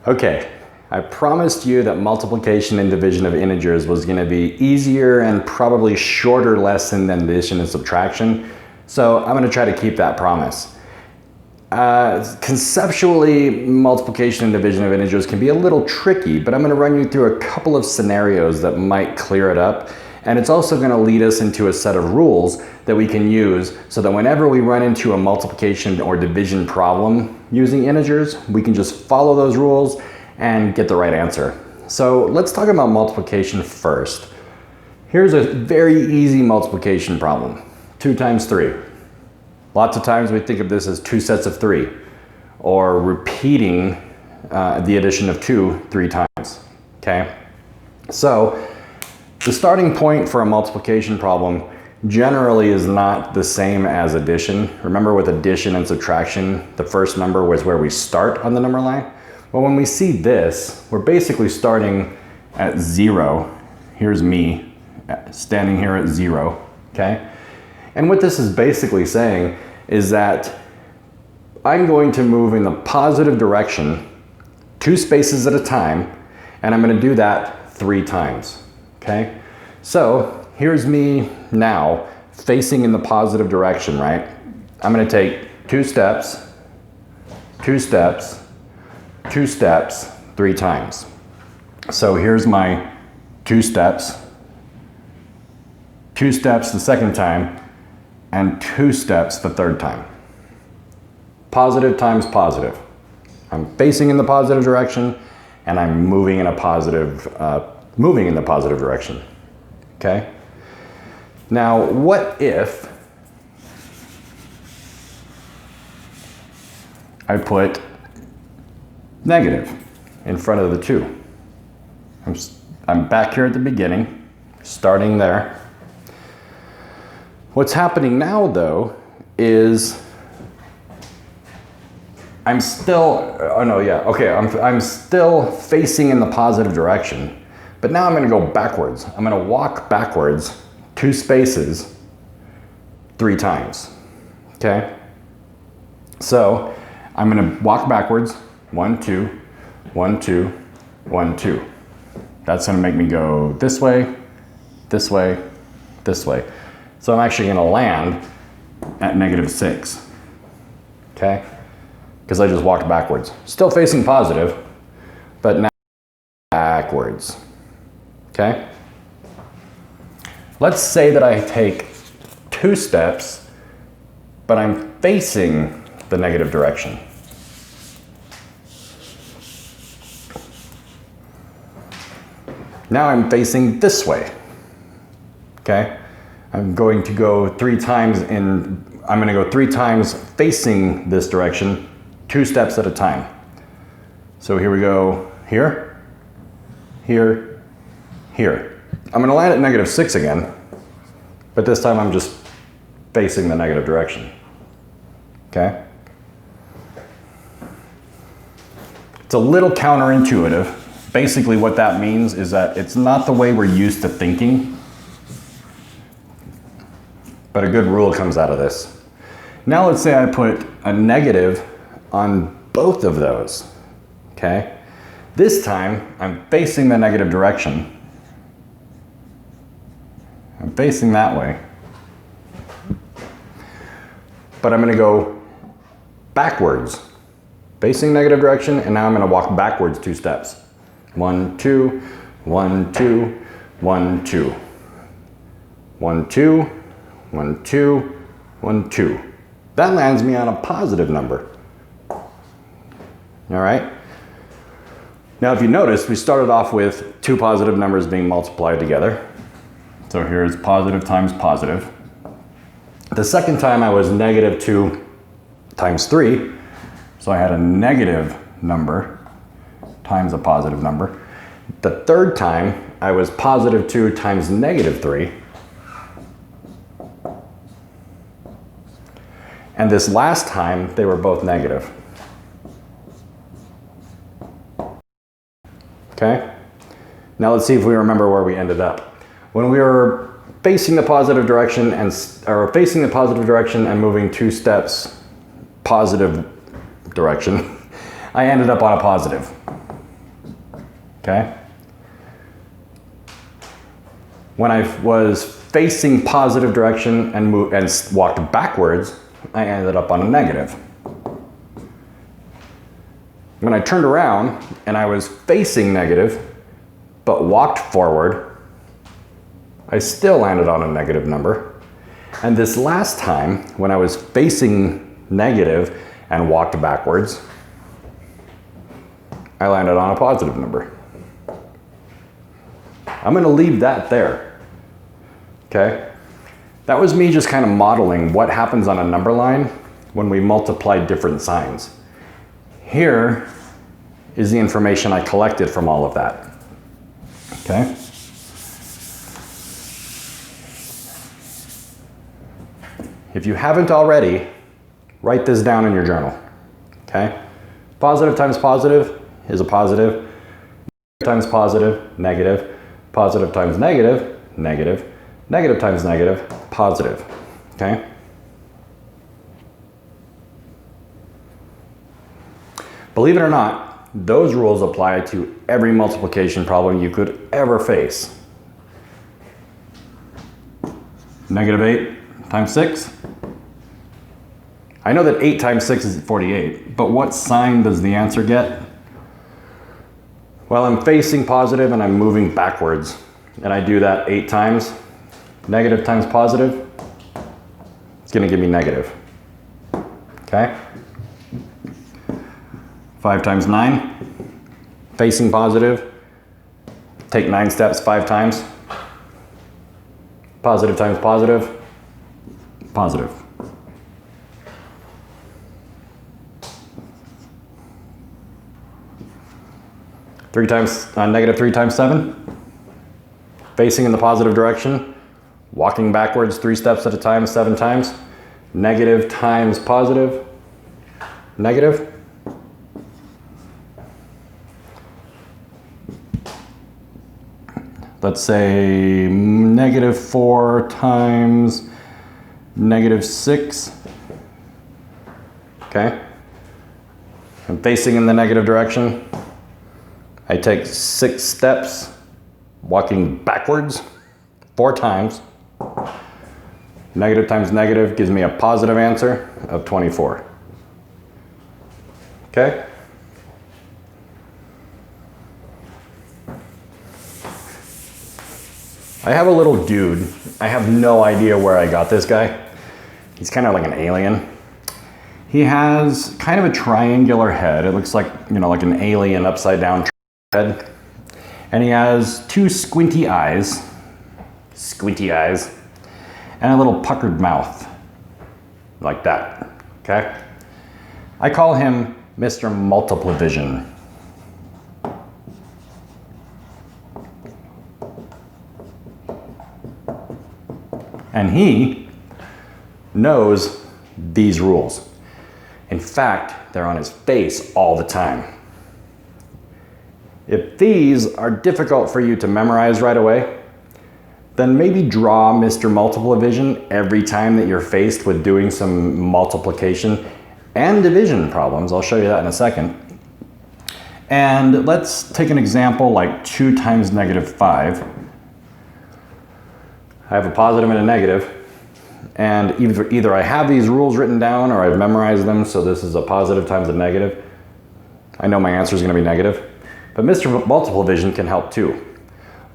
Okay, I promised you that multiplication and division of integers was going to be easier and probably shorter lesson than addition and subtraction, so I'm going to try to keep that promise. Conceptually, multiplication and division of integers can be a little tricky, but I'm going to run you through a couple of scenarios that might clear it up. And it's also going to lead us into a set of rules that we can use so that whenever we run into a multiplication or division problem using integers, we can just follow those rules and get the right answer. So let's talk about multiplication first. Here's a very easy multiplication problem. 2 times 3. Lots of times we think of this as 2 sets of 3, or repeating the addition of 2 3 times. Okay? So the starting point for a multiplication problem generally is not the same as addition. Remember, with addition and subtraction, the first number was where we start on the number line. Well, when we see this, we're basically starting at 0. Here's me standing here at 0, okay? And what this is basically saying is that I'm going to move in the positive direction 2 spaces at a time, and I'm going to do that 3 times. Okay, so here's me now facing in the positive direction, right? I'm going to take 2 steps, 2 steps, 2 steps, 3 times. So here's my 2 steps, 2 steps the second time, and 2 steps the third time. Positive times positive. I'm facing in the positive direction, and I'm moving in a positive direction, okay? Now, what if I put negative in front of the 2? I'm back here at the beginning, starting there. What's happening now, though, is I'm still facing in the positive direction. But now I'm going to go backwards. I'm going to walk backwards 2 spaces 3 times, okay? So I'm going to walk backwards 1, 2, 1, 2, 1, 2. That's going to make me go this way, this way, this way. So I'm actually going to land at -6, okay? Because I just walked backwards. Still facing positive, but now backwards. Okay? Let's say that I take 2 steps, but I'm facing the negative direction. Now I'm facing this way. Okay? I'm going to go 3 times facing this direction, 2 steps at a time. So here we go, here, here, here. I'm going to land at -6 again, but this time I'm just facing the negative direction. Okay? It's a little counterintuitive. Basically what that means is that it's not the way we're used to thinking, but a good rule comes out of this. Now let's say I put a negative on both of those. Okay? This time I'm facing the negative direction. I'm facing that way. But I'm going to go backwards, facing negative direction, and now I'm going to walk backwards 2 steps. 1, 2, 1, 2, 1, 2. 1, 2, 1, 2, 1, 2. That lands me on a positive number. All right? Now, if you notice, we started off with 2 positive numbers being multiplied together. So here's positive times positive. The second time I was -2 times 3, so I had a negative number times a positive number. The third time I was +2 times -3. And this last time they were both negative. Okay? Now let's see if we remember where we ended up. When we were facing the positive direction and moving 2 steps positive direction, I ended up on a positive. okay? When I was facing positive direction and walked backwards, I ended up on a negative. When I turned around and I was facing negative, but walked forward, I still landed on a negative number. And this last time, when I was facing negative and walked backwards, I landed on a positive number. I'm gonna leave that there, okay? That was me just kind of modeling what happens on a number line when we multiply different signs. Here is the information I collected from all of that, okay? If you haven't already, write this down in your journal, okay? Positive times positive is a positive, times positive, negative, positive times negative, negative, negative times negative, positive, okay? Believe it or not, those rules apply to every multiplication problem you could ever face. Negative 8 times 6. I know that 8 times 6 is 48, but what sign does the answer get? Well, I'm facing positive and I'm moving backwards, and I do that 8 times. Negative times positive, it's gonna give me negative, okay? 5 times 9, facing positive, take 9 steps 5 times. Positive times positive, positive. Negative 3 times 7, facing in the positive direction, walking backwards 3 steps at a time 7 times. Negative times positive, negative. Let's say negative 4 times negative 6, okay? I'm facing in the negative direction. I take 6 steps, walking backwards 4 times. Negative times negative gives me a positive answer of 24. Okay? I have a little dude. I have no idea where I got this guy. He's kind of like an alien. He has kind of a triangular head. It looks like, you know, like an alien upside down head. And he has 2 squinty eyes, and a little puckered mouth, like that, okay? I call him Mr. Multiple Vision. And he knows these rules. In fact, they're on his face all the time. If these are difficult for you to memorize right away, then maybe draw Mr. Multiple Vision every time that you're faced with doing some multiplication and division problems. I'll show you that in a second. And let's take an example like 2 times negative 5. I have a positive and a negative, and either I have these rules written down or I've memorized them, so this is a positive times a negative. I know my answer is going to be negative. But Mr. Multiple Vision can help too.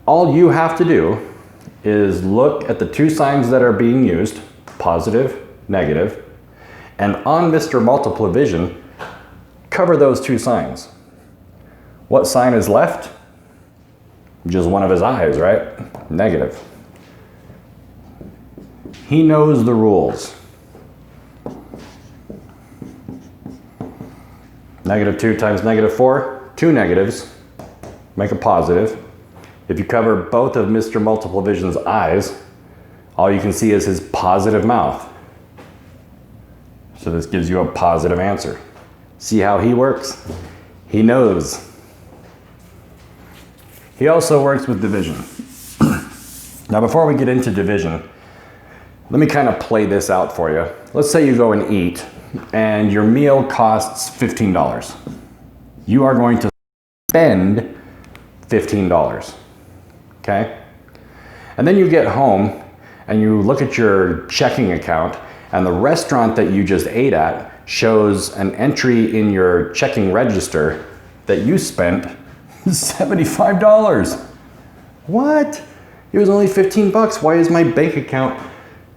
All you have to do is look at the 2 signs that are being used, positive, negative, and on Mr. Multiple Vision, cover those 2 signs. What sign is left? Just one of his eyes, right? Negative. He knows the rules. Negative 2 times negative 4. 2 negatives make a positive. If you cover both of Mr. Multiple Vision's eyes, all you can see is his positive mouth. So this gives you a positive answer. See how he works? He knows. He also works with division. Now before we get into division, let me kind of play this out for you. Let's say you go and eat and your meal costs $15. You are going to spend $15, okay? And then you get home and you look at your checking account and the restaurant that you just ate at shows an entry in your checking register that you spent $75. What? It was only 15 bucks. Why is my bank account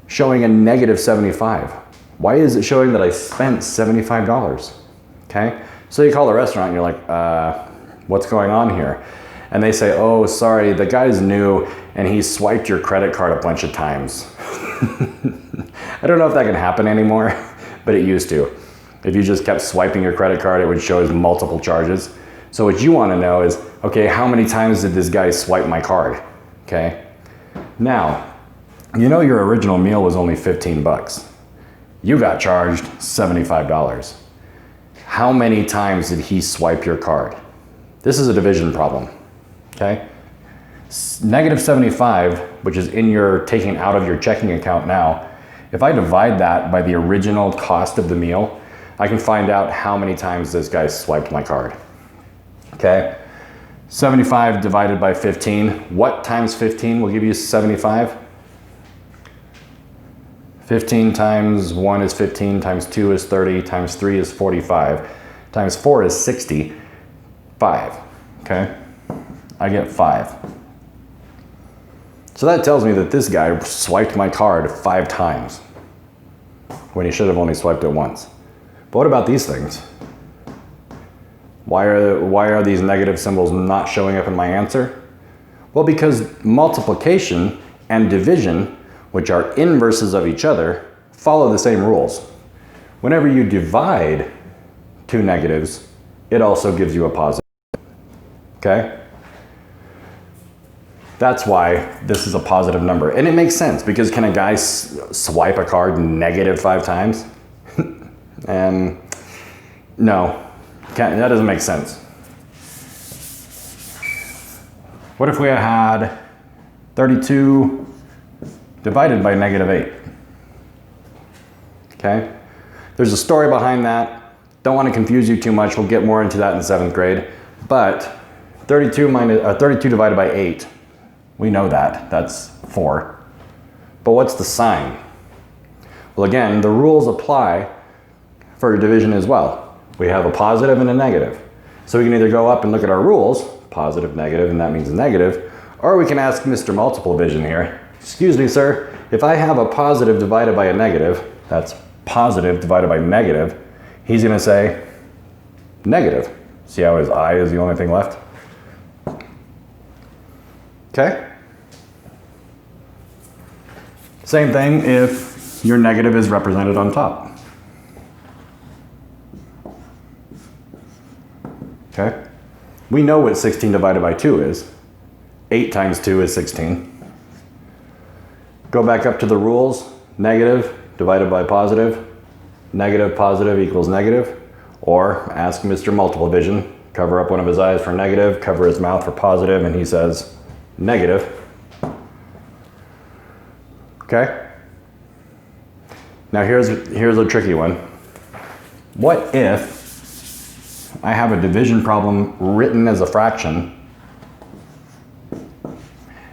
showing a negative 75? Why is it showing that I spent $75? Okay? So you call the restaurant and you're like, what's going on here? And they say, oh, sorry, the guy's new and he swiped your credit card a bunch of times. I don't know if that can happen anymore, but it used to. If you just kept swiping your credit card, it would show as multiple charges. So what you want to know is, okay, how many times did this guy swipe my card? Okay. Now, you know your original meal was only 15 bucks. You got charged $75. How many times did he swipe your card? This is a division problem. Okay. Negative 75, which is in your taking out of your checking account now, if I divide that by the original cost of the meal, I can find out how many times this guy swiped my card. Okay, 75 divided by 15. What times 15 will give you 75? 15 times 1 is 15, times 2 is 30, times 3 is 45, times 4 is 60. 5, okay? I get 5. So that tells me that this guy swiped my card 5 times when he should have only swiped it once. But what about these things? Why are these negative symbols not showing up in my answer? Well, because multiplication and division, which are inverses of each other, follow the same rules. Whenever you divide two negatives, it also gives you a positive. Okay? That's why this is a positive number. And it makes sense, because can a guy swipe a card negative 5 times? No. That doesn't make sense. What if we had 32 divided by negative 8? Okay? There's a story behind that. Don't want to confuse you too much. We'll get more into that in 7th grade. But 32 divided by 8, we know that. That's 4. But what's the sign? Well, again, the rules apply for division as well. We have a positive and a negative. So we can either go up and look at our rules, positive, negative, and that means negative, or we can ask Mr. Multiple Vision here, excuse me, sir, if I have a positive divided by a negative, that's positive divided by negative, he's going to say negative. See how his I is the only thing left? Okay? Same thing if your negative is represented on top. Okay? We know what 16 divided by 2 is. 8 times 2 is 16. Go back up to the rules. Negative divided by positive. Negative, positive equals negative. Or ask Mr. Multiple Vision. Cover up one of his eyes for negative, cover his mouth for positive, and he says negative. Okay? Now here's a tricky one. What if I have a division problem written as a fraction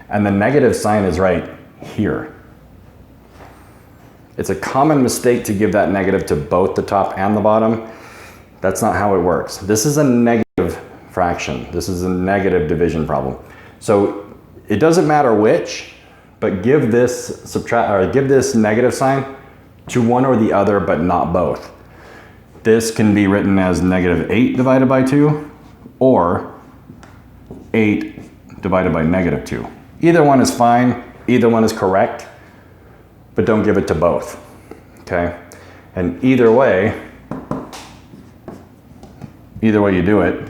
and the negative sign is right here? It's a common mistake to give that negative to both the top and the bottom. That's not how it works. This is a negative fraction. This is a negative division problem. So it doesn't matter which, but give this negative sign to one or the other, but not both. This can be written as negative 8 divided by 2 or 8 divided by negative 2. Either one is fine, either one is correct, but don't give it to both, okay? And either way you do it,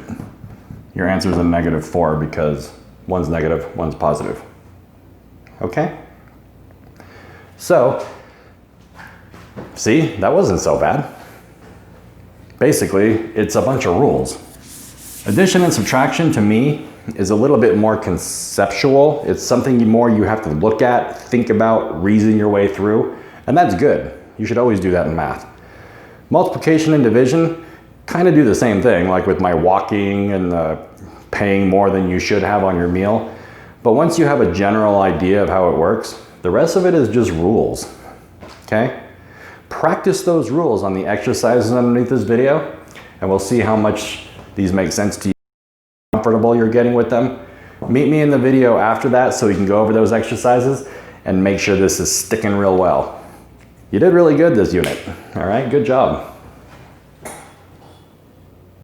your answer is a negative 4 because one's negative, one's positive, okay? So, see, that wasn't so bad. Basically, it's a bunch of rules. Addition and subtraction, to me, is a little bit more conceptual. It's something more you have to look at, think about, reason your way through, and that's good. You should always do that in math. Multiplication and division kind of do the same thing, like with my walking and the paying more than you should have on your meal. But once you have a general idea of how it works, the rest of it is just rules, okay? Practice those rules on the exercises underneath this video, and we'll see how much these make sense to you, how comfortable you're getting with them. Meet me in the video after that so we can go over those exercises and make sure this is sticking real well. You did really good this unit, all right? Good job.